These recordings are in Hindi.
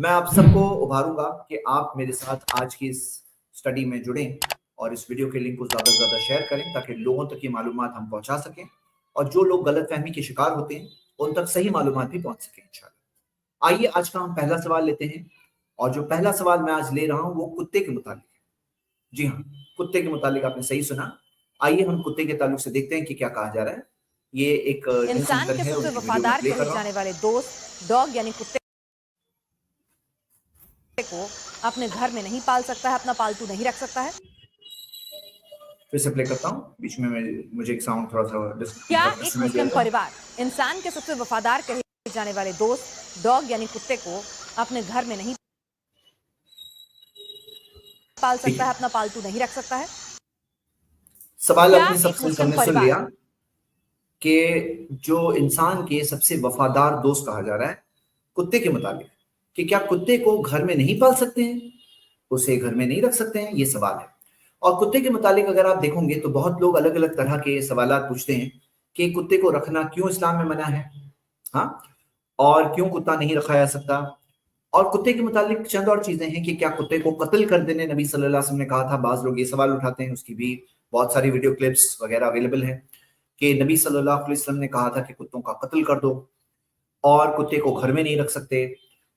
मैं आप सबको उभारूंगा कि आप मेरे साथ आज की इस स्टडी में जुड़ें और इस वीडियो के लिंक को ज़्यादा से ज़्यादा शेयर करें ताकि लोगों तक ये मालूमात हम पहुंचा सकें और जो लोग गलतफहमी के शिकार होते हैं उन तक सही मालूमात भी पहुंच सकें इंशाल्लाह। आइए आज का हम पहला सवाल लेते हैं और जो पहला सवाल मैं आज ले रहा हूं वो कुत्ते के मुतालिक है। जी हाँ, कुत्ते के मुतालिक आपने सही सुना। आइए हम कुत्ते के ताल्लुक से देखते हैं कि क्या कहा जा रहा है। ये एक इंसान के सबसे वफादार कहे जाने वाले दोस्त डॉग यानी कुत्ते को अपने घर में नहीं पाल सकता है, अपना पालतू नहीं रख सकता है। फिर से प्ले करता हूं, बीच में मुझे एक साउंड थोड़ा सा क्या एक मुस्लिम परिवार इंसान के सबसे वफादार कहे जाने वाले दोस्त डॉग यानी कुत्ते को अपने घर में नहीं पाल सकता है, अपना पालतू नहीं रख सकता है? सवाल अपनी सबसे सुन लिया कि जो इंसान के सबसे वफादार दोस्त कहा जा रहा है कुत्ते के मुताबिक कि क्या कुत्ते को घर में नहीं पाल सकते हैं, उसे घर में नहीं रख सकते हैं, ये सवाल है। और कुत्ते के मुताबिक अगर आप देखोगे तो बहुत लोग अलग अलग तरह के सवालात पूछते हैं कि कुत्ते को रखना क्यों इस्लाम में मना है, हाँ, और क्यों कुत्ता नहीं रखा जा सकता। और कुत्ते के मुताबिक चंद और चीजें हैं कि क्या कुत्ते को कत्ल कर देने नबी सल्लल्लाहु अलैहि वसल्लम ने कहा था। बाज लोग ये सवाल उठाते हैं, उसकी भी बहुत सारी वीडियो क्लिप्स वगैरह अवेलेबल है कि नबी सल्लल्लाहु अलैहि वसल्लम ने कहा था कि कुत्तों का कत्ल कर दो और कुत्ते को घर में नहीं रख सकते,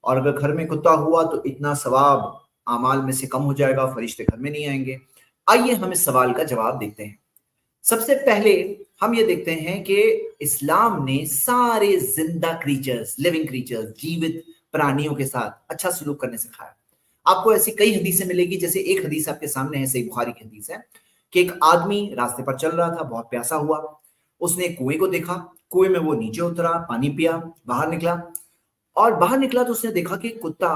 और अगर घर में कुत्ता हुआ तो इतना सवाब आमाल में से कम हो जाएगा, फरिश्ते घर में नहीं आएंगे। आइए हम इस सवाल का जवाब देखते हैं। सबसे पहले हम ये देखते हैं कि इस्लाम ने सारे जिंदा क्रीचर्स, लिविंग क्रीचर्स, जीवित प्राणियों के साथ अच्छा सलूक करने सिखाया। आपको ऐसी कई हदीसें मिलेगी, जैसे एक हदीस आपके सामने है, सही बुखारी की हदीस है कि एक आदमी रास्ते पर चल रहा था, बहुत प्यासा हुआ, उसने कुएं को देखा, कुएं में वो नीचे उतरा, पानी पिया, बाहर निकला, और बाहर निकला तो उसने देखा कि कुत्ता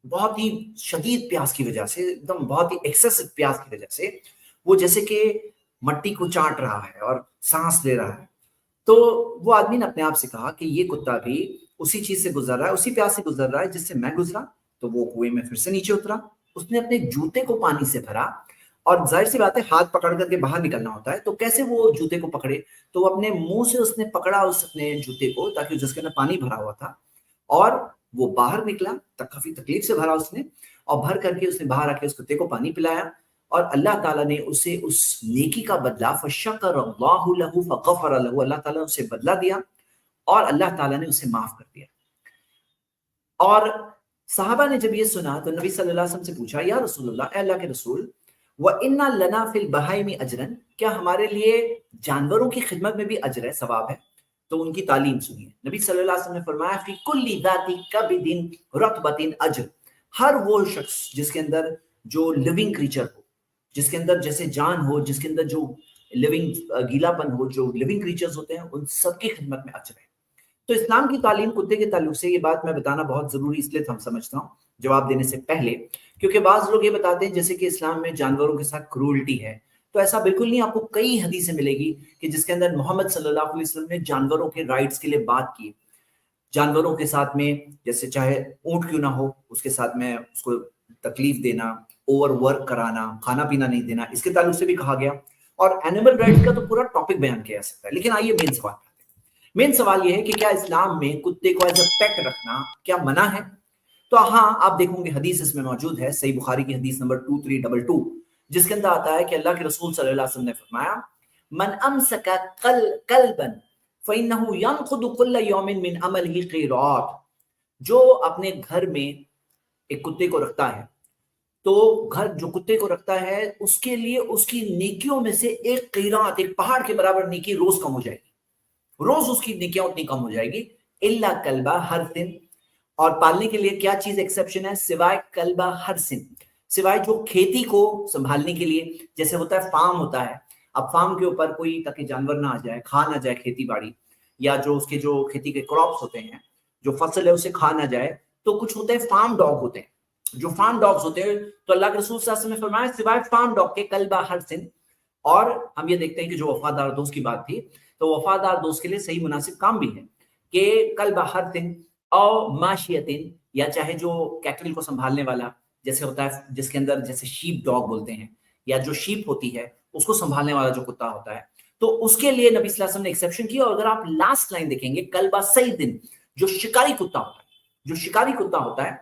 बहुत ही शदीद प्यास की वजह से, एकदम बहुत ही एक्सेसिव प्यास की वजह से वो जैसे कि मट्टी को चाट रहा है और सांस ले रहा है। तो वो आदमी ने अपने आप से कहा कि ये कुत्ता भी उसी चीज से गुजर रहा है, उसी प्यास से गुजर रहा है जिससे मैं गुजरा। तो वो कुएं में फिर से नीचे उतरा, उसने अपने जूते को पानी से भरा, और जाहिर सी बात है हाथ पकड़ करके बाहर निकलना होता है, तो कैसे वो जूते को पकड़े, तो वो अपने मुंह से उसने पकड़ा उस अपने जूते को, ताकि जिसके अंदर पानी भरा हुआ था, और वो बाहर निकला, तक काफी तकलीफ से भरा उसने, और भर करके उसने बाहर आके उस कुत्ते को पानी पिलाया, और अल्लाह ताला ने उसे उस नेकी का बदला फशकरल्लाहु लहू फगफर लहू, अल्लाह ताला ने उसे बदला दिया और अल्लाह ताला ने उसे माफ कर दिया। और साहबा ने जब ये सुना तो नबी सल्लल्लाहु अलैहि वसल्लम से पूछा, या रसूलुल्लाह, ए अल्लाह के रसूल, व इन्ना लना फिल बहाइमी अजरन, क्या हमारे लिए जानवरों की खिदमत में भी अजर है, सवाब है? तो उनकी तालीम सुनिए। नबी सल्लल्लाहु अलैहि वसल्लम ने फरमाया, फी कुल्ली दाती कबिदिन रतबतिन अजर, हर वो शख्स जिसके अंदर जो लिविंग क्रीचर हो, जिसके अंदर जैसे जान हो, जिसके अंदर जो लिविंग गीलापन हो, जो लिविंग क्रीचर्स होते हैं, उन सबकी खिदमत में अजर है। तो इस्लाम की तालीम कुत्ते के ताल्लुक से, ये बात मैं बताना बहुत जरूरी इसलिए हम समझता हूँ जवाब देने से पहले, क्योंकि बाज लोग ये बताते हैं जैसे कि इस्लाम में जानवरों के साथ क्रूरल्टी है, तो ऐसा बिल्कुल नहीं। आपको कई हदीसें मिलेगी कि जिसके अंदर मोहम्मद सल्लल्लाहु अलैहि वसल्लम ने जानवरों के राइट्स के लिए बात की। जानवरों के साथ में जैसे चाहे ऊंट क्यों ना हो, उसके साथ में उसको तकलीफ देना, ओवर वर्क कराना, खाना पीना नहीं देना, इसके ताल्लुक से भी कहा गया। और एनिमल राइट्स का तो पूरा टॉपिक बयान किया जा सकता है। लेकिन आइए मेन सवाल, मेन सवाल यह है कि क्या इस्लाम में कुत्ते को एज अ पेट रखना क्या मना है? तो हाँ, आप देखोगे हदीस इसमें मौजूद है, सही बुखारी की हदीस नंबर 2322, जिसके अंदर आता है कि अल्लाह के रसूल सल्लल्लाहु अलैहि वसल्लम ने फरमाया, मन अमसका कल्बन फइन्नहु यनखुदु कुल्ल यौमिन मिन अमलिही क़ीरात, जो अपने घर में एक कुत्ते को रखता है, तो घर जो कुत्ते को रखता है उसके लिए उसकी नेकियों में से एक क़ीरात, एक पहाड़ के बराबर नेकी रोज कम हो जाएगी, रोज उसकी नेकियां उतनी कम हो जाएगी। इल्ला कल्बा हर सिन, और पालने के लिए क्या चीज एक्सेप्शन है, सिवाय कल्बा हर सिन, सिवाय जो खेती को संभालने के लिए, जैसे होता है फार्म होता है, अब फार्म के ऊपर कोई ताकि जानवर ना आ जाए, खा ना जाए खेती बाड़ी, या जो उसके जो खेती के क्रॉप्स होते हैं, जो फसल है उसे खा ना जाए, तो कुछ होते हैं फार्म डॉग होते हैं, जो फार्म डॉग्स होते हैं। तो अल्लाह के रसूल सल्लल्लाहु अलैहि वसल्लम ने फरमाया सिवाय फार्म डॉग के कल्बा हर सिन। और हम ये देखते हैं कि जो वफादार दोस्त की बात थी, तो वफादार दोस्त के लिए सही मुनासिब काम भी है कि कल्बा हर दिन और माशियतिन, या चाहे जो कैटल को संभालने वाला जैसे होता है, जिसके अंदर जैसे शीप डॉग बोलते हैं, या जो शीप होती है उसको संभालने वाला जो कुत्ता होता है, तो उसके लिए नबी सल्लल्लाहु अलैहि वसल्लम ने एक्सेप्शन किया। और अगर आप लास्ट लाइन देखेंगे, कल्बा सईदिन, जो शिकारी कुत्ता होता है, जो शिकारी कुत्ता होता है,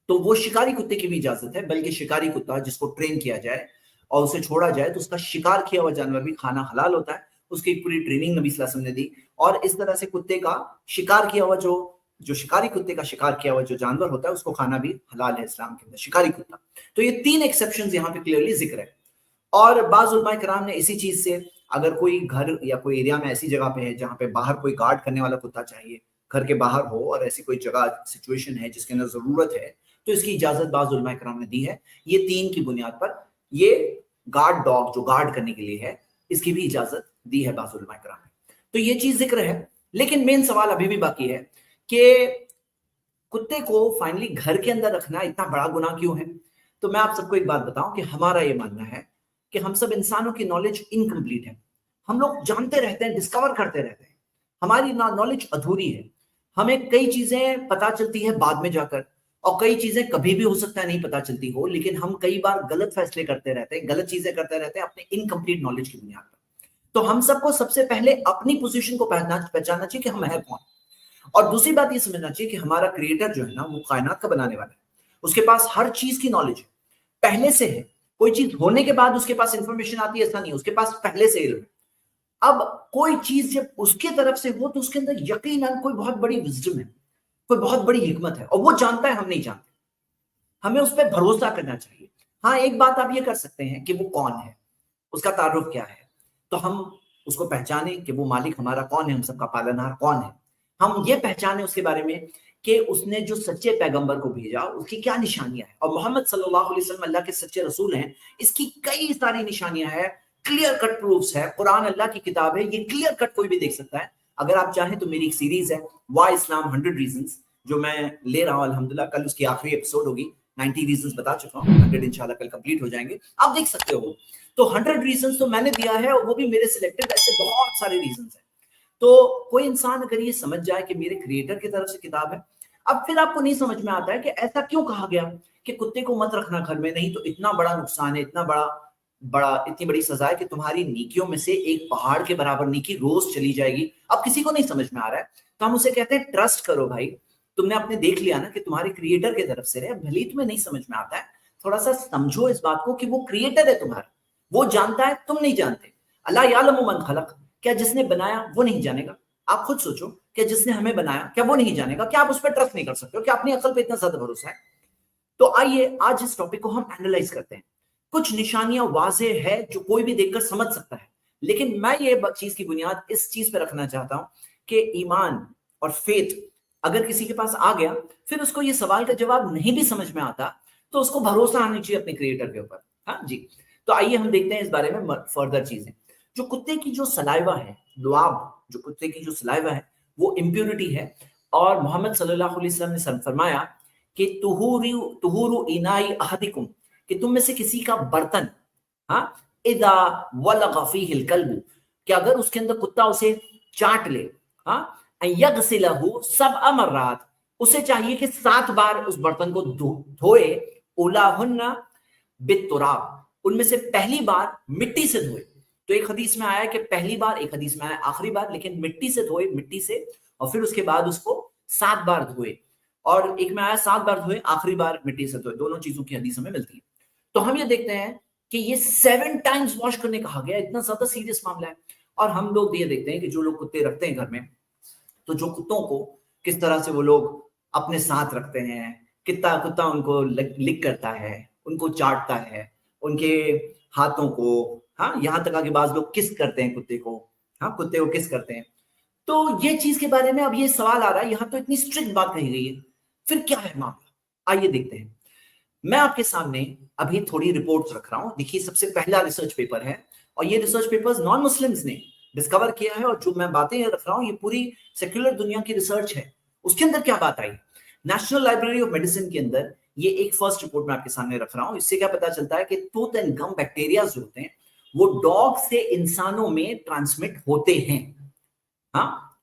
तो वो शिकारी कुत्ते की भी इजाजत है, बल्कि शिकारी कुत्ता जिसको ट्रेन किया जाए और उसे छोड़ा जाए तो उसका शिकार किया हुआ जानवर भी खाना हलाल होता है। उसकी एक पूरी ट्रेनिंग नबी सल्लल्लाहु अलैहि वसल्लम ने दी, और इस तरह से कुत्ते का शिकार किया हुआ जो शिकारी कुत्ते का शिकार किया हुआ जो जानवर होता है उसको खाना भी हलाल है इस्लाम के अंदर, शिकारी कुत्ता। तो ये 3 एक्सेप्शंस यहाँ पे क्लियरली जिक्र है। और बाज़ उलमा किराम ने इसी चीज से, अगर कोई घर या कोई एरिया में ऐसी जगह पे है जहां पे बाहर कोई गार्ड करने वाला कुत्ता चाहिए, घर के बाहर हो और ऐसी कोई जगह सिचुएशन है जिसके अंदर जरूरत है, तो इसकी इजाजत बाज़ उलमा किराम ने दी है। ये 3 की बुनियाद पर ये गार्ड डॉग जो गार्ड करने के लिए है, इसकी भी इजाजत दी है बाज़ उलमा किराम ने। तो ये चीज जिक्र है, लेकिन मेन सवाल अभी भी बाकी है कि कुत्ते को फाइनली घर के अंदर रखना इतना बड़ा गुनाह क्यों है। तो मैं आप सबको एक बात बताऊं कि हमारा ये मानना है कि हम सब इंसानों की नॉलेज इनकम्प्लीट है। हम लोग जानते रहते हैं, डिस्कवर करते रहते हैं, हमारी नॉलेज अधूरी है। हमें कई चीजें पता चलती है बाद में जाकर, और कई चीजें कभी भी हो सकता है नहीं पता चलती हो, लेकिन हम कई बार गलत फैसले करते रहते हैं, गलत चीजें करते रहते हैं अपने इनकम्प्लीट नॉलेज की बुनियाद पर। तो हम सबको सबसे पहले अपनी पोजीशन को पहचानना चाहिए कि हम है कौन, और दूसरी बात ये समझना चाहिए कि हमारा क्रिएटर जो है ना, वो कायनात का बनाने वाला है, उसके पास हर चीज की नॉलेज है, पहले से है। कोई चीज होने के बाद उसके पास इंफॉर्मेशन आती है ऐसा नहीं, उसके पास पहले से इल्म है। अब कोई चीज जब उसके तरफ से हो तो उसके अंदर यकीनन कोई बहुत बड़ी विजडम है, कोई बहुत बड़ी हिकमत है, और वो जानता है, हम नहीं जानते। हमें उस पर भरोसा करना चाहिए। हाँ, एक बात आप ये कर सकते हैं कि वो कौन है, उसका तारुफ क्या है, तो हम उसको पहचाने कि वो मालिक हमारा कौन है, हम सबका पालनहार कौन है। हम ये पहचाने उसके बारे में कि उसने जो सच्चे पैगंबर को भेजा उसकी क्या निशानियां हैं, और मोहम्मद सल्लल्लाहु अलैहि वसल्लम अल्लाह के सच्चे रसूल हैं, इसकी कई सारी निशानियां हैं, क्लियर कट प्रूफ्स है। कुरान अल्लाह की किताब है, ये क्लियर कट कोई भी देख सकता है। अगर आप चाहें तो मेरी एक सीरीज है व्हाई इस्लाम 100 रीजंस, जो मैं ले रहा हूं अल्हम्दुलिल्लाह, कल उसकी आखिरी एपिसोड होगी। 90 रीजंस बता चुका हूं, 100 इंशाल्लाह कल कंप्लीट हो जाएंगे, आप देख सकते हो। तो 100 रीजंस तो मैंने दिया है, और वो भी मेरे सिलेक्टेड, ऐसे बहुत सारे रीजंस हैं। तो कोई इंसान अगर ये समझ जाए कि मेरे क्रिएटर की तरफ से किताब है, अब फिर आपको नहीं समझ में आता है कि ऐसा क्यों कहा गया कि कुत्ते को मत रखना घर में, नहीं तो इतना बड़ा नुकसान है, इतना इतनी बड़ी सजा है कि तुम्हारी नेकियों में से एक पहाड़ के बराबर नेकी रोज चली जाएगी। अब किसी को नहीं समझ में आ रहा है, तो हम उसे कहते हैं ट्रस्ट करो भाई, तुमने अपने देख लिया ना कि तुम्हारे क्रिएटर की तरफ से है, भले ही तुम्हें नहीं समझ में आता है, थोड़ा सा समझो इस बात को कि वो क्रिएटर है तुम्हारा, वो जानता है, तुम नहीं जानते। अल्लाह यालमु मन खलक, क्या जिसने बनाया वो नहीं जानेगा? आप खुद सोचो, क्या जिसने हमें बनाया क्या वो नहीं जानेगा? क्या आप उस पर ट्रस्ट नहीं कर सकते हो? क्या अपनी अकल पे इतना ज्यादा भरोसा है? तो आइए आज इस टॉपिक को हम एनालाइज करते हैं। कुछ निशानियां वाजे है जो कोई भी देखकर समझ सकता है, लेकिन मैं ये चीज की बुनियाद इस चीज पे रखना चाहता हूं कि ईमान और फेथ अगर किसी के पास आ गया, फिर उसको ये सवाल का जवाब नहीं भी समझ में आता, तो उसको भरोसा आना चाहिए अपने क्रिएटर के ऊपर। हाँ जी, तो आइए हम देखते हैं इस बारे में फर्दर चीजें। जो कुत्ते की जो सलाइवा है, लुआब, जो कुत्ते की जो सलाइवा है वो इम्प्योरिटी है, और मोहम्मद सल्लल्लाहु अलैहि वसल्लम ने फरमाया कि तुहुरु इनाई अहदिकुम, कि तुम में से किसी का बर्तन, हाँ, इदा वलगा फीहिल कल्बु, कि अगर उसके अंदर कुत्ता उसे चाट ले, हाँ, यगसिलहु सबअ मर्रात, उसे चाहिए कि 7 बार उस बर्तन को धोए, उलाहुन्ना बितुराब, उनमें से पहली बार मिट्टी से धोए। तो एक हदीस में आया कि पहली बार, एक हदीस में आया आखिरी बार, लेकिन मिट्टी से धोए, मिट्टी से, और फिर उसके बाद उसको 7 बार धोए, और एक में आया 7 बार धोए, आखिरी बार मिट्टी से धोए। दोनों चीजों की हदीस हमें मिलती है। तो हम ये देखते हैं कि ये 7 टाइम्स वॉश करने कहा गया, इतना ज्यादा सीरियस मामला है। और हम लोग ये देखते हैं कि जो लोग कुत्ते रखते हैं घर में, तो जो कुत्तों को किस तरह से वो लोग अपने साथ रखते हैं, कितना कुत्ता उनको लिक करता है, उनको चाटता है, उनके हाथों को, हाँ, यहां तक आगे बाज लोग किस करते हैं कुत्ते को, हाँ, कुत्ते को किस करते हैं। तो ये चीज के बारे में अब ये सवाल आ रहा है, यहां तो इतनी स्ट्रिक्ट बात कही गई है, फिर क्या है मामला, आइए देखते हैं। मैं आपके सामने अभी थोड़ी रिपोर्ट्स रख रहा हूं। देखिए, सबसे पहला रिसर्च पेपर है, और ये रिसर्च पेपर्स नॉन मुस्लिम्स ने डिस्कवर किया है, और जो मैं बातें रख रहा हूं ये पूरी सेक्युलर दुनिया की रिसर्च है। उसके अंदर क्या बात आई, नेशनल लाइब्रेरी ऑफ मेडिसिन के अंदर ये एक फर्स्ट रिपोर्ट मैं आपके सामने रख रहा हूं। इससे क्या पता चलता है कि टूथ एंड गम बैक्टीरिया जो होते हैं वो डॉग से इंसानों में ट्रांसमिट होते हैं। हाँ,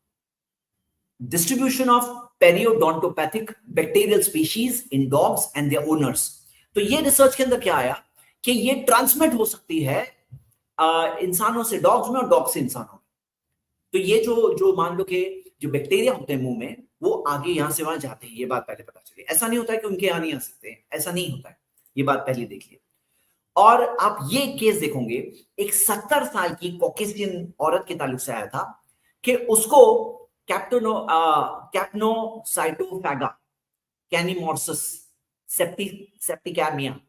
distribution of periodontopathic bacterial species in dogs and their owners. तो ये रिसर्च के अंदर क्या आया कि ये ट्रांसमिट हो सकती है इंसानों से डॉग्स में और डॉग से इंसानों में। तो ये जो मान लो कि जो बैक्टीरिया होते हैं मुंह में, वो आगे यहां से वहां जाते हैं, ये बात पहले पता चली। ऐसा नहीं होता है कि उनके यहां नहीं आ सकते हैं, ऐसा नहीं होता है, ये बात पहले देखिए। और आप ये केस देखोगे, एक 70 साल की कॉकेशियन औरत के ताल्लुक से आया था कि उसको कैप्नोसाइटोफेगा कैनिमोर्सिस सेप्टिकैमिया,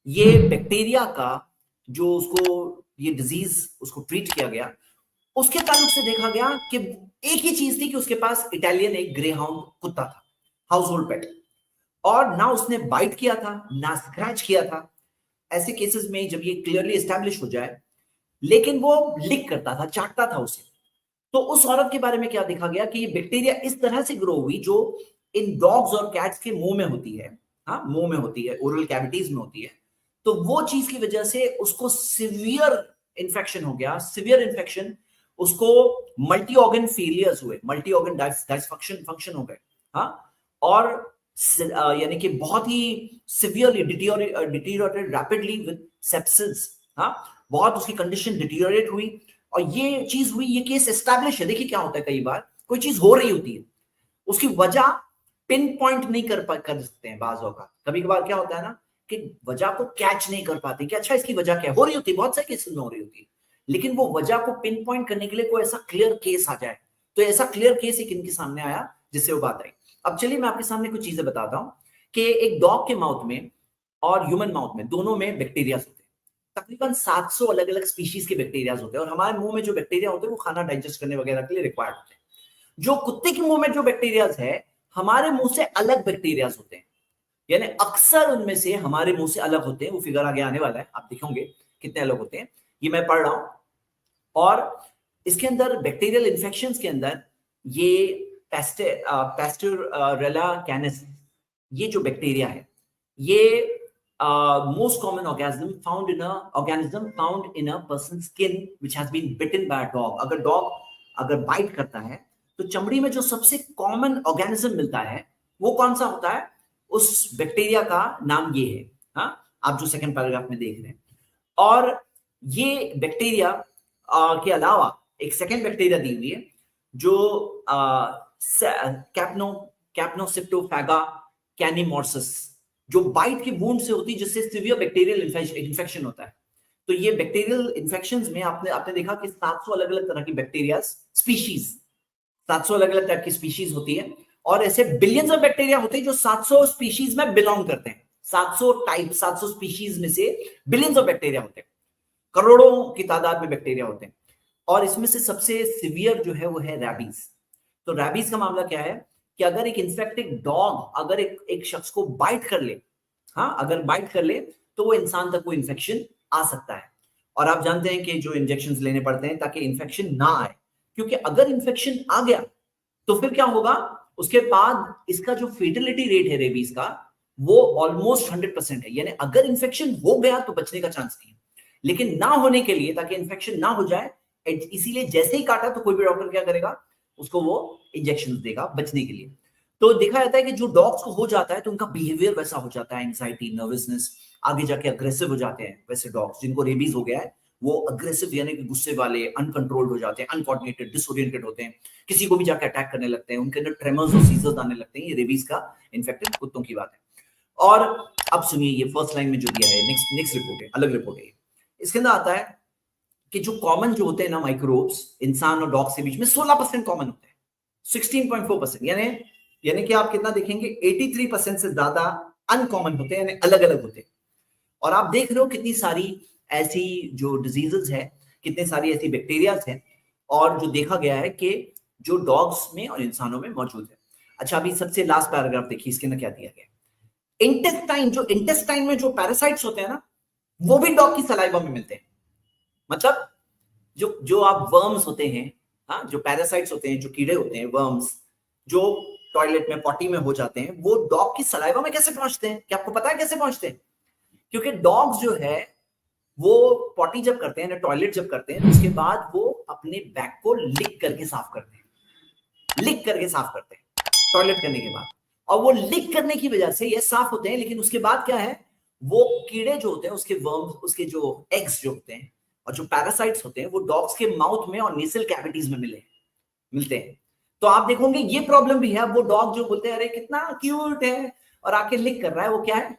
ये बैक्टीरिया का जो उसको ये डिजीज उसको ट्रीट किया गया, उसके ताल्लुक से देखा गया कि एक ही चीज थी कि उसके पास इटालियन एक ग्रे हाउंड कुत्ता था, हाउस होल्ड पेट, और ना उसने बाइट किया था ना स्क्रैच किया था। ऐसे केसेस में जब ये क्लियरली एस्टैब्लिश हो जाए, लेकिन वो लिक करता था, चाटता था उसे, तो उस औरत के बारे में क्या देखा गया कि ये बैक्टीरिया इस तरह से ग्रो हुई जो इन डॉग्स और कैट्स के मुंह में होती है, हाँ मुंह में होती है, ओरल कैविटीज में होती है, तो वो चीज की वजह से उसको सिवियर इन्फेक्शन हो गया, सिवियर इन्फेक्शन, उसको मल्टी ऑर्गन फेलियर्स हुए, मल्टी ऑर्गन फंक्शन हो गए, हाँ, और यानी कि बहुत ही severely deteriorated rapidly with sepsis, हाँ, बहुत उसकी कंडीशन डिटीरियोरेट हुई। और ये चीज हुई, ये केस एस्टैब्लिश है। देखिए क्या होता है, कई बार कोई चीज हो रही होती है, उसकी वजह पिन पॉइंट नहीं कर सकते हैं बाज़ औक़ात। कभी कभार क्या होता है ना कि वजह को कैच नहीं कर पाते कि अच्छा इसकी वजह क्या है, हो रही होती है, बहुत सारे केसेस में हो रही होती है, लेकिन वो वजह को पिन पॉइंट करने के लिए कोई ऐसा क्लियर केस आ जाए। तो ऐसा क्लियर केस एक इनके सामने आया जिससे वो बात आई। अब चलिए मैं आपके सामने कुछ चीजें बताता हूं कि एक डॉग के माउथ में और ह्यूमन माउथ में दोनों में बैक्टीरिया होते हैं। तकरीबन 700 अलग अलग स्पीशीज के बैक्टीरिया होते हैं, और हमारे मुंह में जो बैक्टीरिया होते हैं वो खाना डाइजेस्ट करने वगैरह के लिए रिक्वायर्ड होते हैं। जो कुत्ते के मुंह में जो बैक्टीरिया है, हमारे मुंह से अलग बैक्टीरिया होते हैं, यानी अक्सर उनमें से हमारे मुंह से अलग होते हैं। वो फिगर आगे आने वाला है, आप दिखोगे कितने अलग होते हैं, ये मैं पढ़ रहा हूं। और इसके अंदर बैक्टीरियल इन्फेक्शंस के अंदर ये पैस्टोरेला कैनिस, ये जो बैक्टीरिया है, ये most common organism found in a person skin which has been bitten by a dog. अगर डॉग अगर बाइट करता है तो चमड़ी में जो सबसे कॉमन ऑर्गेनिज्म मिलता है वो कौन सा होता है, उस बैक्टीरिया का नाम ये है, हाँ, आप जो सेकंड पैराग्राफ में देख रहे हैं। और ये बैक्टीरिया के अलावा एक सेकेंड बैक्टीरिया दी हुई है जो कैप्नोसिप्टोफेगा कैनिमोर्सिस, जो बाइट की वुंड से होती है, जिससे सीवियर बैक्टीरियल इन्फेक्शन होता है। तो ये बैक्टीरियल इन्फेक्शंस में आपने देखा कि 700 अलग अलग तरह की बैक्टीरिया स्पीशीज, 700 अलग अलग तरह की स्पीशीज होती है, और ऐसे बिलियंस ऑफ बैक्टीरिया होते हैं जो 700 स्पीशीज में बिलोंग करते हैं। 700 टाइप, 700 स्पीशीज में से बिलियंस ऑफ बैक्टीरिया होते हैं, करोड़ों की तादाद में बैक्टीरिया होते हैं। और इसमें से सबसे सिवियर जो है वो है रैबीज। तो रैबीज का मामला क्या है कि अगर एक इन्फेक्टेड डॉग अगर एक शख्स को बाइट कर ले, हाँ, अगर बाइट कर ले तो वो इंसान तक वो इन्फेक्शन आ सकता है। और आप जानते हैं कि जो इंजेक्शन लेने पड़ते हैं ताकि इन्फेक्शन ना आए, क्योंकि अगर इन्फेक्शन आ गया तो फिर क्या होगा, उसके बाद इसका जो फेटलिटी रेट है रेबीज का वो ऑलमोस्ट 100% है। यानी अगर इन्फेक्शन हो गया तो बचने का चांस नहीं है, लेकिन ना होने के लिए, ताकि इन्फेक्शन ना हो जाए, इसीलिए जैसे ही काटा तो कोई भी डॉक्टर क्या करेगा, उसको वो इंजेक्शन देगा बचने के लिए। तो देखा जाता है कि जो डॉग्स को हो जाता है तो उनका बिहेवियर वैसा हो जाता है, एंजाइटी, नर्वसनेस, आगे जाके अग्रेसिव हो जाते हैं। वैसे डॉग्स जिनको रेबीज हो गया है वो अग्रेसिव यानी कि गुस्से वाले, अनकंट्रोल्ड हो जाते हैं, अनकोऑर्डिनेटेड, डिसओरिएंटेड होते हैं, किसी को भी जाकर अटैक करने लगते हैं, उनके अंदर ट्रेमर्स और सीजर्स आने लगते हैं। ये रेबीज का इन्फेक्टेड कुत्तों की बात है। और अब सुनिए ये फर्स्ट लाइन में जो दिया है, नेक्स्ट रिपोर्ट है, अलग रिपोर्ट है। इसके अंदर आता है कि जो कॉमन जो होते हैं ना माइक्रोब्स, इंसान और डॉग के बीच में 16% कॉमन होते हैं, 16.4%, यानी कि आप कितना देखेंगे, 83% से ज्यादा अनकॉमन होते हैं, यानी अलग अलग होते हैं। और आप देख रहे हो कितनी सारी ऐसी जो डिजीजेस है, कितनी सारी ऐसी बैक्टीरियाज हैं, और जो देखा गया है कि जो डॉग्स में और इंसानों में मौजूद है। अच्छा, अभी सबसे लास्ट पैराग्राफ देखिए, इसके अंदर क्या दिया गया। इंटेस्टाइन में जो पैरासाइट्स होते हैं ना, वो भी डॉग की सलाइवा में मिलते हैं। मतलब जो आप वर्म्स होते हैं, हाँ, जो पैरासाइट्स होते हैं, जो कीड़े होते हैं, वर्म्स, जो टॉयलेट में, पॉटी में हो जाते हैं, वो डॉग की सलाइवा में कैसे पहुंचते हैं? क्या आपको पता है कैसे पहुंचते हैं? क्योंकि डॉग्स जो है वो पॉटी जब करते हैं ना, टॉयलेट जब करते हैं, उसके बाद वो अपने बैग को लिक करके साफ करते हैं, लिक करके साफ करते हैं टॉयलेट करने के बाद। और वो लिक करने की वजह से ये साफ होते हैं, लेकिन उसके बाद क्या है, वो कीड़े जो होते हैं, उसके वर्म्स, उसके जो एग्स जो होते हैं और जो पैरासाइट्स होते हैं, वो डॉग्स के माउथ में और नेसल कैविटीज में मिलते हैं। तो आप देखोगे ये प्रॉब्लम भी है। वो डॉग जो बोलते हैं अरे कितना क्यूट है और आके लिक कर रहा है, वो क्या है,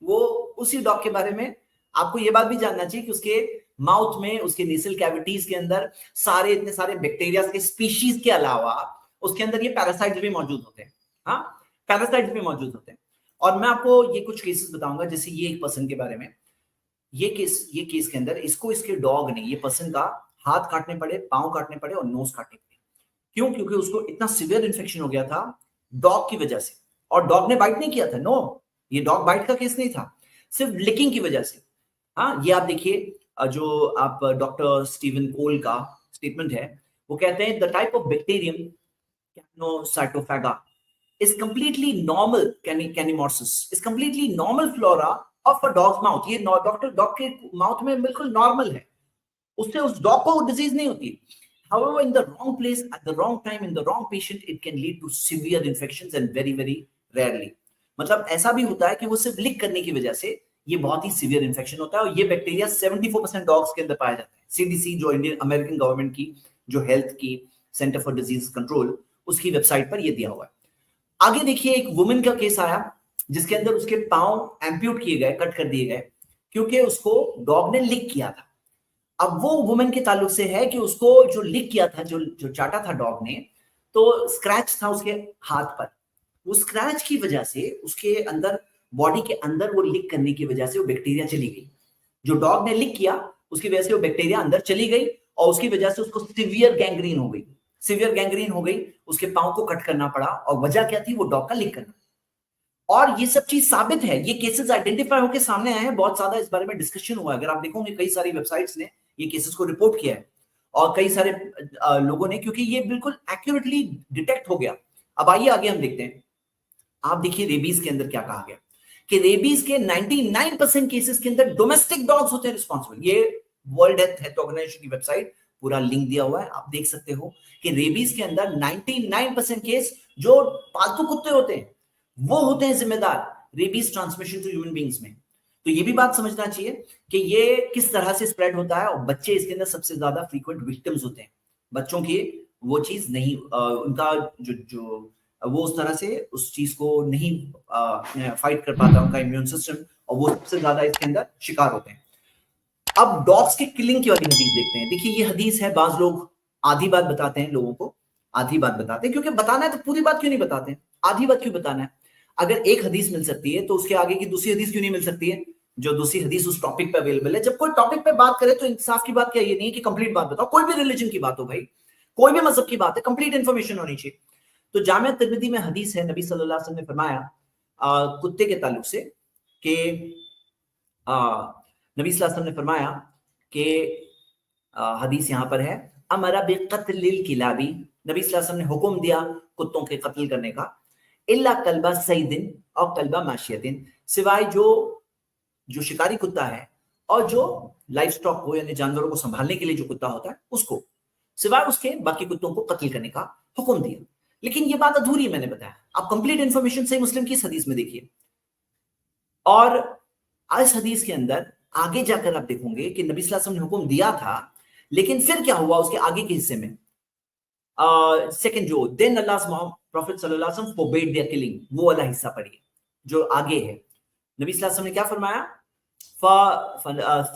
वो उसी डॉग के बारे में आपको ये बात भी जानना चाहिए कि उसके माउथ में, उसके नेसल कैविटीज के अंदर सारे इतने सारे बैक्टीरिया के स्पीशीज के अलावा उसके अंदर ये पैरासाइट्स भी मौजूद होते हैं। हाँ, पैरासाइट्स भी मौजूद होते हैं। और मैं आपको ये कुछ केसेस बताऊंगा, जैसे ये एक पर्सन के बारे में, ये केस के अंदर इसको इसके डॉग ने, ये पर्सन का हाथ काटने पड़े, पांव काटने पड़े और नोज काटने पड़े। क्यों? क्योंकि उसको इतना सीवियर इन्फेक्शन हो गया था डॉग की वजह से। और डॉग ने बाइट नहीं किया था, नो, ये डॉग बाइट का केस नहीं था, सिर्फ लिकिंग की वजह से। हाँ, ये आप देखिए, जो आप डॉक्टर स्टीवन कोल का स्टेटमेंट है, वो कहते हैं the type of bacterium Capnocytophaga is completely normal, canimorphosis is completely normal flora of a dog's mouth। ये डॉग के माउथ में बिल्कुल नॉर्मल है, उससे उस डॉग को डिजीज नहीं होती। However, in the wrong place at the wrong time in the wrong patient, it can lead to severe infections and very very rarely, मतलब ऐसा भी होता है कि वो सिर्फ लिक करने की वजह से ये बहुत ही सीवियर इन्फेक्शन होता है। और ये बैक्टीरिया 74% डॉग्स के अंदर पाया जाता है। सीडीसी, जो इंडियन अमेरिकन गवर्नमेंट की जो हेल्थ की सेंटर फॉर डिजीज कंट्रोल, उसकी वेबसाइट पर ये दिया हुआ है। आगे देखिए, एक वुमेन का केस आया जिसके अंदर उसके पांव एम्प्यूट किए गए, कट कर दिए गए, क्योंकि उसको डॉग ने लिक किया था। अब वो वुमेन के ताल्लुक से है कि उसको जो लिक किया था, जो चाटा था डॉग ने, तो स्क्रैच था उसके हाथ पर। वो स्क्रैच की वजह से उसके अंदर, बॉडी के अंदर वो लिक करने की वजह से वो बैक्टीरिया चली गई। जो डॉग ने लिक किया उसकी वजह से वो बैक्टीरिया अंदर चली गई और उसकी वजह से उसको सीवियर गैंग्रीन हो गई। सीवियर गैंग्रीन हो गई, उसके पांव को कट करना पड़ा। और वजह क्या थी? वो डॉग का लिक करना। और ये सब चीज साबित है, ये केसेस आइडेंटिफाई होकर सामने आए हैं, बहुत ज्यादा इस बारे में डिस्कशन हुआ है। अगर आप देखोगे कई सारी वेबसाइट्स ने ये केसेस को रिपोर्ट किया है और कई सारे लोगों ने, क्योंकि ये बिल्कुल एक्यूरेटली डिटेक्ट हो गया। अब आइए आगे हम देखते हैं। आप देखिए रेबीज के अंदर क्या कहा गया कि रेबीज के 99% केसेस के अंदर डोमेस्टिक डॉग्स होते हैं रिस्पॉन्सिबल। ये वर्ल्ड हेल्थ ऑर्गेनाइजेशन की वेबसाइट, पूरा लिंक दिया हुआ है, आप देख सकते हो कि रेबीज के अंदर 99% केस जो पालतू कुत्ते होते हैं वो होते हैं जिम्मेदार rabies transmission to human beings में। तो ये भी बात समझना चाहिए कि ये किस तरह से स्प्रेड होता है। और बच्चे इसके अंदर सबसे ज्यादा फ्रीक्वेंट विक्टिम्स होते हैं। बच्चों की वो चीज नहीं, उनका जो वो उस तरह से उस चीज को नहीं फाइट कर पाता उनका इम्यून सिस्टम, और वो सबसे ज्यादा इसके अंदर शिकार होते हैं। अब डॉग्स के किलिंग की वाली हदीस देखते हैं। देखिए ये हदीस है, बाज लोग आधी बात बताते हैं, लोगों को आधी बात बताते हैं, क्योंकि बताना है तो पूरी बात क्यों नहीं बताते हैं, आधी बात क्यों बताना है। अगर एक हदीस मिल सकती है तो उसके आगे की दूसरी हदीस क्यों नहीं मिल सकती है, जो दूसरी हदीस उस टॉपिक पे अवेलेबल है। जब कोई टॉपिक पे बात करे तो इंसाफ की बात क्या, ये नहीं है कि कंप्लीट बात बताओ। कोई भी रिलीजन की बात हो भाई, कोई भी मजहब की बात है, कंप्लीट इंफॉर्मेशन होनी चाहिए। तो जामिया तिर्मिज़ी में हदीस है, नबी सल्लल्लाहु अलैहि वसल्लम ने फरमाया कुत्ते के ताल्लुक से कि नबी सल्लल्लाहु अलैहि वसल्लम ने फरमाया कि हदीस यहाँ पर है, अमरा बिक़त्लिल किलाबी, नबी सल्लल्लाहु अलैहि वसल्लम ने हुक्म दिया कुत्तों के कत्ल करने का, इल्ला कल्बा सईदिन और कल्बा माशियतिन, सिवाय जो शिकारी कुत्ता है और जो लाइफ स्टॉक को यानी जानवरों को संभालने के लिए जो कुत्ता होता है उसको, सिवाय उसके बाकी कुत्तों को कत्ल करने का हुक्म दिया। लेकिन ये बात अधूरी है, मैंने बताया। आप कंप्लीट इंफॉर्मेशन सही मुस्लिम की इस हदीस में देखिए। और इस हदीस के अंदर आगे जाकर आप देखोगे कि नबी सल्लल्लाहु अलैहि वसल्लम ने हुक्म दिया था, लेकिन फिर क्या हुआ उसके आगे के हिस्से में, सेकंड जो देन अल्लाह's प्रॉफिट सल्लल्लाहु अलैहि वसल्लम forbade their killing, वो वाला हिस्सा पढ़िए जो आगे है। नबी सल्लल्लाहु अलैहि वसल्लम ने क्या फरमाया,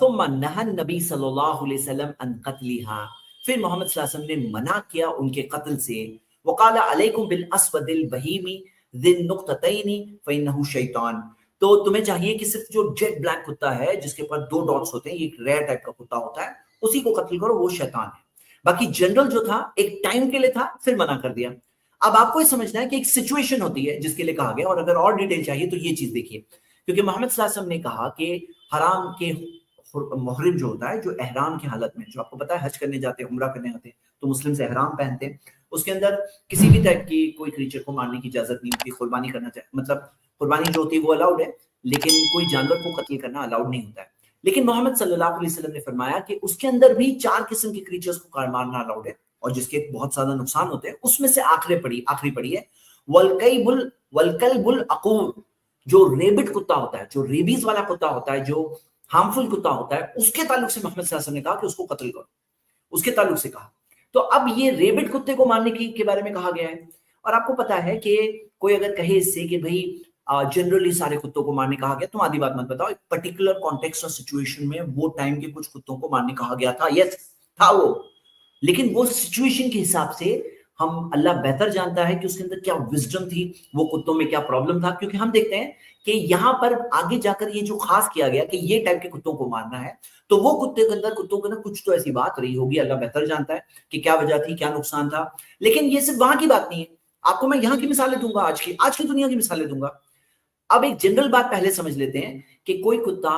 थुम्मा नहा नबी सल्लल्लाहु अलैहि वसल्लम अन क़त्लिहा, फिर मोहम्मद सल्लल्लाहु अलैहि वसल्लम ने मना किया उनके कत्ल से। वक़ाला अलैकुम बिल अस्वदिल बहीमी ज़िन नुक़्ततैनी फ़इन्नहु शैतान, तो तुम्हें चाहिए कि सिर्फ जो जेट ब्लैक कुत्ता है जिसके ऊपर 2 डॉट्स होते हैं, ये एक रेयर टाइप का कुत्ता होता है, उसी को कत्ल करो, वो शैतान है। बाकी जनरल जो था एक टाइम के लिए था, फिर मना कर दिया। अब आपको ये समझना है कि एक सिचुएशन होती है जिसके लिए कहा गया। और अगर और डिटेल चाहिए तो ये चीज देखिए, क्योंकि मोहम्मद सल्लल्लाहु अलैहि वसल्लम ने कहा कि हराम के मुहरिम जो होता है, जो एहराम की हालत में, जो आपको पता है हज करने जाते हैं, उम्रा करने आते हैं, तो मुस्लिम से एहराम पहनते हैं, उसके अंदर किसी भी टाइप की कोई क्रीचर को मारने की इजाजत नहीं होती। कुर्बानी करना चाहिए, मतलब कुर्बानी जो होती है वो अलाउड है, लेकिन कोई जानवर को कत्ल करना अलाउड नहीं होता है। लेकिन मोहम्मद सल्लल्लाहु अलैहि वसल्लम ने फरमाया कि उसके अंदर भी 4 किस्म के क्रीचर्स को मारना अलाउड है, और जिसके बहुत ज्यादा नुकसान होते हैं। उसमें से आखिरी पड़ी है वलकल्बुल अकूर, जो रेबिट कुत्ता होता है, जो रेबीज वाला कुत्ता होता है, जो हार्मफुल कुत्ता होता है, उसके ताल्लुक से मोहम्मद सल्लल्लाहु अलैहि वसल्लम ने कहा कि उसको कत्ल करो, उसके ताल्लुक से कहा। तो अब ये रेबिड कुत्ते को मारने के बारे में कहा गया है। और आपको पता है कि कोई अगर कहे इससे कि भाई जनरली सारे कुत्तों को मारने कहा गया, तुम आधी बात मत बताओ, एक पर्टिकुलर कॉन्टेक्स्ट और सिचुएशन में वो टाइम के कुछ कुत्तों को मारने कहा गया था, यस था वो, लेकिन वो सिचुएशन के हिसाब से हम, अल्लाह बेहतर जानता है कि उसके अंदर क्या विजडम थी, वो कुत्तों में क्या प्रॉब्लम था। क्योंकि हम देखते हैं कि यहां पर आगे जाकर ये जो खास किया गया कि ये टाइप के कुत्तों को मारना है, तो वो कुत्तों के अंदर कुछ तो ऐसी बात रही होगी, अल्लाह बेहतर जानता है कि क्या वजह थी, क्या नुकसान था। लेकिन ये सिर्फ वहां की बात नहीं है, आपको मैं यहाँ की मिसालें दूंगा, आज की दुनिया की मिसालें दूंगा। अब एक जनरल बात पहले समझ लेते हैं कि कोई कुत्ता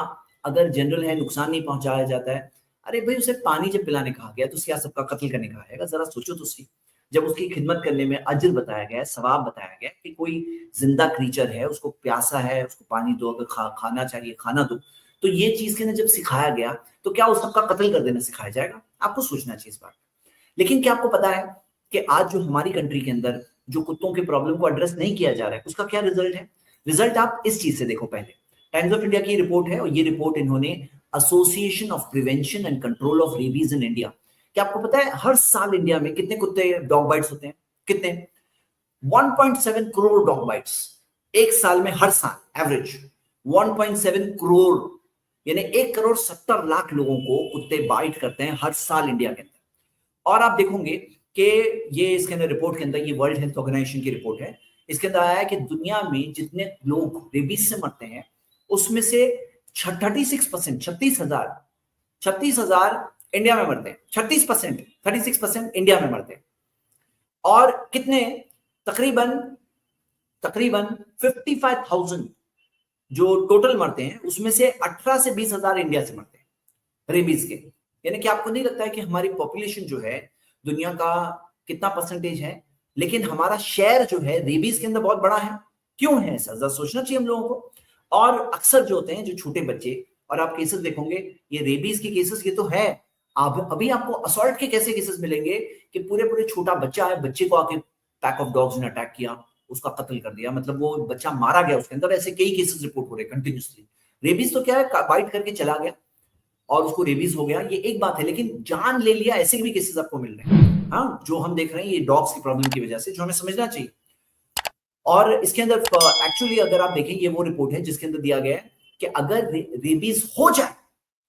अगर जनरल है, नुकसान नहीं पहुंचाया जाता है, अरे भाई उसे पानी जब पिलाने कहा गया तो क्या सबका कत्ल करने कहा है? जरा सोचो तो सही। जब उसकी खिदमत करने में अजर बताया गया है, सवाब बताया गया कि कोई जिंदा क्रीचर है, उसको प्यासा है, उसको पानी दो, अगर खाना चाहिए खाना दो, तो ये चीज के अंदर जब सिखाया गया तो क्या उस सबका कत्ल कर देना सिखाया जाएगा? आपको सोचना चाहिए इस बात। लेकिन क्या आपको पता है कि आज जो हमारी कंट्री के अंदर जो कुत्तों के प्रॉब्लम को एड्रेस नहीं किया जा रहा है, उसका क्या रिजल्ट है? रिजल्ट आप इस चीज से देखो। पहले टाइम्स ऑफ इंडिया की रिपोर्ट है, और ये रिपोर्ट इन्होंने association of prevention and control of rabies in India, क्या आपको पता है हर साल इंडिया में कितने कुत्ते डॉग बाइट्स होते हैं? कितने? 1.7 करोड़ डॉग बाइट्स एक साल में, हर साल एवरेज 1.7 करोड़, यानी 1,70,00,000 लोगों को कुत्ते बाइट करते हैं हर साल इंडिया के अंदर। और आप देखोगे कि ये इसके अंदर रिपोर्ट के अंदर, ये वर्ल्ड हेल्थ ऑर्गेनाइजेशन की रिपोर्ट है, इसके अंदर आया है कि दुनिया में जितने लोग रेबीज से मरते हैं उसमें से 36%, 36,000 इंडिया में मरते हैं। 36% इंडिया में मरते हैं। और कितने? तकरीबन 55,000 जो टोटल मरते हैं उसमें से 18 से 20,000 इंडिया से मरते हैं रेबीज के। यानी कि आपको नहीं लगता है कि हमारी पॉपुलेशन जो है दुनिया का कितना परसेंटेज है, लेकिन हमारा शेयर जो है रेबीज के अंदर बहुत बड़ा है? क्यों है ऐसा? जरा सोचना चाहिए हम लोगों को। और अक्सर जो होते हैं जो छोटे बच्चे, और आप केसेस देखोगे ये रेबीज के केसेस, ये तो है, अब अभी आपको असॉल्ट के कैसे केसेस मिलेंगे कि पूरे पूरे छोटा बच्चा है, बच्चे को आके पैक ऑफ डॉग्स ने अटैक किया, उसका कत्ल कर दिया, मतलब वो बच्चा मारा गया उसके अंदर। ऐसे कई केसेस रिपोर्ट हो रहे हैं कंटिन्यूसली। रेबीज तो क्या है, बाइट करके चला गया और उसको रेबीज हो गया, ये एक बात है, लेकिन जान ले लिया, ऐसे भी केसेस आपको मिल रहे हैं। हाँ, जो हम देख रहे हैं ये डॉग्स की प्रॉब्लम की वजह से, जो हमें समझना चाहिए। और इसके अंदर एक्चुअली अगर आप देखें, ये वो रिपोर्ट है जिसके अंदर दिया गया है कि अगर रेबीज हो जाए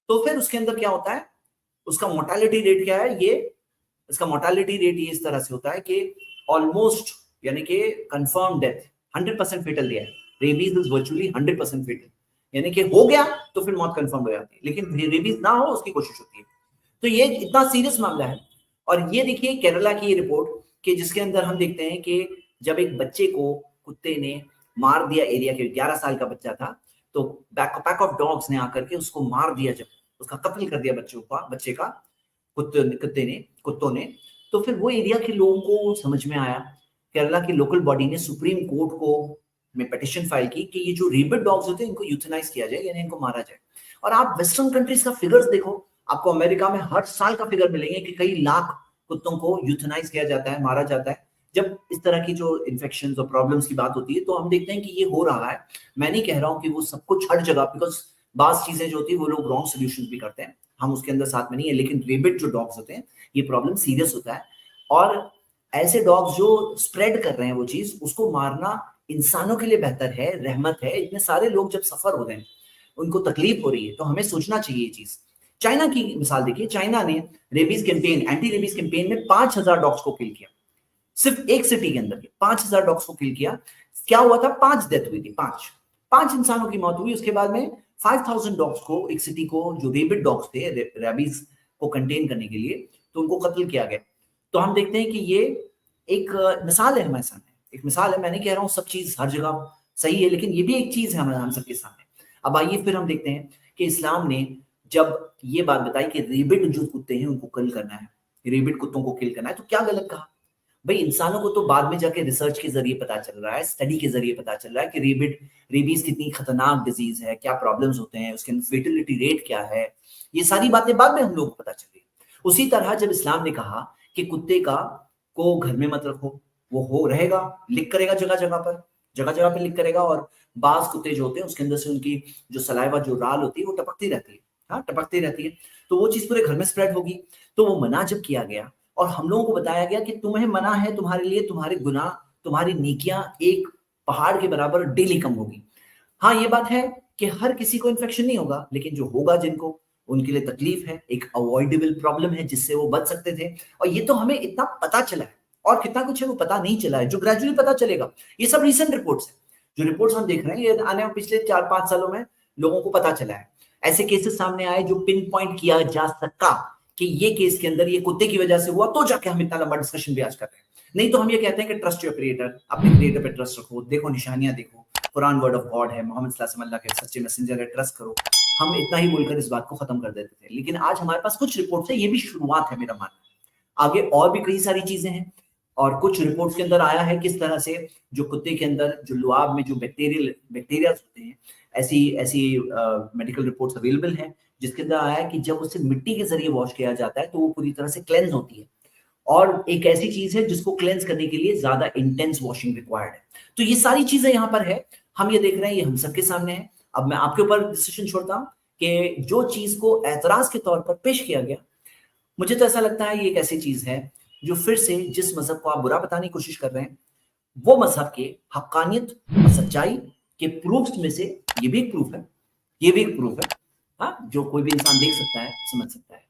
तो फिर उसके अंदर क्या होता है, उसका मोर्टालिटी रेट क्या है? ये इसका मोर्टालिटी रेट ये इस तरह से होता है कि ऑलमोस्ट, यानी कि कंफर्म डेथ 100% फेटल दिया है। रेबीज इज वर्चुअली 100% फेटल, यानी कि हो गया तो फिर मौत कंफर्म हो जाती है, लेकिन रेबीज ना हो उसकी कोशिश होती है। तो ये इतना सीरियस मामला है। और ये देखिए केरला की रिपोर्ट कि जिसके अंदर हम देखते हैं कि जब एक बच्चे को कुत्ते ने मार दिया, एरिया के 11 साल का बच्चा था, तो पैक ऑफ डॉग्स ने आकर के उसको मार दिया, जब उसका कत्ल कर दिया बच्चे का कुत्तों ने, तो फिर वो एरिया के लोगों को समझ में आया, केरला की लोकल बॉडी ने सुप्रीम कोर्ट को में पिटीशन फाइल की कि ये जो रेबिड डॉग्स होते हैं इनको यूथनाइज किया जाए, यानी इनको मारा जाए। और आप वेस्टर्न कंट्रीज का फिगर्स देखो, आपको अमेरिका में हर साल का फिगर मिलेंगे कि कई लाख कुत्तों को यूथनाइज किया जाता है, मारा जाता है। जब इस तरह की जो इन्फेक्शन और प्रॉब्लम्स की बात होती है तो हम देखते हैं कि ये हो रहा है। मैं नहीं कह रहा हूं कि वो सब कुछ हर जगह, बिकॉज बात चीजें जो होती है वो लोग रॉन्ग सोल्यूशन भी करते हैं, हम उसके अंदर साथ में नहीं है, लेकिन रेबिड जो डॉग्स होते हैं ये प्रॉब्लम सीरियस होता है। और ऐसे डॉग्स जो स्प्रेड कर रहे हैं वो चीज, उसको मारना इंसानों के लिए बेहतर है, रहमत है। इतने सारे लोग जब सफर हो रहे हैं, उनको तकलीफ हो रही है, तो हमें सोचना चाहिए ये चीज। चाइना की मिसाल देखिए, चाइना ने rabies campaign, anti rabies campaign में 5,000 डॉग्स को किल किया, सिर्फ एक सिटी के अंदर 5,000 डॉग्स को किल किया। क्या हुआ था? 5 डेथ हुई थी, पांच इंसानों की मौत हुई। उसके बाद में 5,000 डॉग्स को, एक सिटी को, जो रेबिड डॉग्स थे रेबीज को कंटेन करने के लिए, तो उनको कत्ल किया गया। तो हम देखते हैं कि ये एक मिसाल है हमारे सामने, एक मिसाल है। मैं नहीं कह रहा हूँ सब चीज हर जगह सही है, लेकिन ये भी एक चीज है हम सबके सामने। अब आइए फिर हम देखते हैं कि इस्लाम ने जब ये बात बताई कि रेबिड जो कुत्ते हैं उनको किल करना है, रेबिड कुत्तों को किल करना है, तो क्या गलत कहा? भाई इंसानों को तो बाद में जाके रिसर्च के जरिए पता चल रहा है, स्टडी के जरिए पता चल रहा है कि रेबीज कितनी खतरनाक डिजीज है, क्या प्रॉब्लम्स होते हैं, उसके फेटिलिटी रेट क्या है, ये सारी बातें बाद में हम लोगों को पता चल रही है। उसी तरह जब इस्लाम ने कहा कि कुत्ते को घर में मत रखो, वो रहेगा, लिक करेगा जगह जगह पे लिक करेगा, और बाज कुत्ते जो होते हैं उसके अंदर से उनकी जो सलाइवा, जो राल होती है वो टपकती रहती है, हाँ टपकती रहती है, तो वो चीज पूरे घर में स्प्रेड होगी। तो वो मना जब किया गया, और हम लोगों को बताया गया कि तुम्हें मना है, तुम्हारे लिए तुम्हारे गुनाह, तुम्हारी नेकियां एक पहाड़ के बराबर डेली कम होगी। हाँ, ये बात है कि हर किसी को इन्फेक्शन नहीं होगा, लेकिन जो होगा जिनको, उनके लिए तकलीफ है, एक अवॉइडेबल प्रॉब्लम है जिससे वो बच सकते थे। और ये तो हमें इतना पता चला है, और कितना कुछ है वो पता नहीं चला है, जो ग्रेजुअली पता चलेगा। ये सब रिसेंट रिपोर्ट्स है, जो रिपोर्ट्स हम देख रहे हैं, ये आने वाले पिछले 4-5 सालों में लोगों को पता चला है। ऐसे केसेस सामने आए जो पिन पॉइंट किया जा सका कि ये केस के अंदर ये कुत्ते की वजह से हुआ, तो जाके हम इतना लंबा डिस्कशन भी आज कर रहे हैं। नहीं तो हम ये कहते हैं कि ट्रस्ट योर क्रिएटर, अपने क्रिएटर पे ट्रस्ट रखो, देखो निशानियां देखो, कुरान वर्ड ऑफ गॉड है, मोहम्मद सल्लल्लाहु अलैहि वसल्लम अल्लाह के सच्चे मैसेंजर है, ट्रस्ट करो। हम इतना ही बोलकर इस बात को खत्म कर देते थे, लेकिन आज हमारे पास कुछ रिपोर्ट्स है, ये भी शुरुआत है मेरा मानना। आगे और भी कई सारी चीजें हैं, और कुछ रिपोर्ट्स के अंदर आया है किस तरह से जो कुत्ते के अंदर जो लुआब में जो बैक्टीरिया होते हैं, ऐसी ऐसी मेडिकल रिपोर्ट्स अवेलेबल हैं, जिसके अंदर आया है कि जब उसे मिट्टी के जरिए वॉश किया जाता है तो वो पूरी तरह से क्लेंज होती है, और एक ऐसी चीज है जिसको क्लेंस करने के लिए ज्यादा इंटेंस वॉशिंग रिक्वायर्ड है। तो ये सारी चीजें यहाँ पर है, हम ये देख रहे हैं, ये हम सबके सामने है। अब मैं आपके ऊपर डिसीजन छोड़ता हूं कि जो चीज को एतराज के तौर पर पेश किया गया, मुझे तो ऐसा लगता है ये एक ऐसी चीज है जो फिर से जिस मजहब को आप बुरा बताने की कोशिश कर रहे हैं, वो मजहब के हक्कानियत और सच्चाई के प्रूफ्स में से ये भी एक प्रूफ है, ये भी एक प्रूफ है। हाँ, जो कोई भी इंसान देख सकता है, समझ सकता है।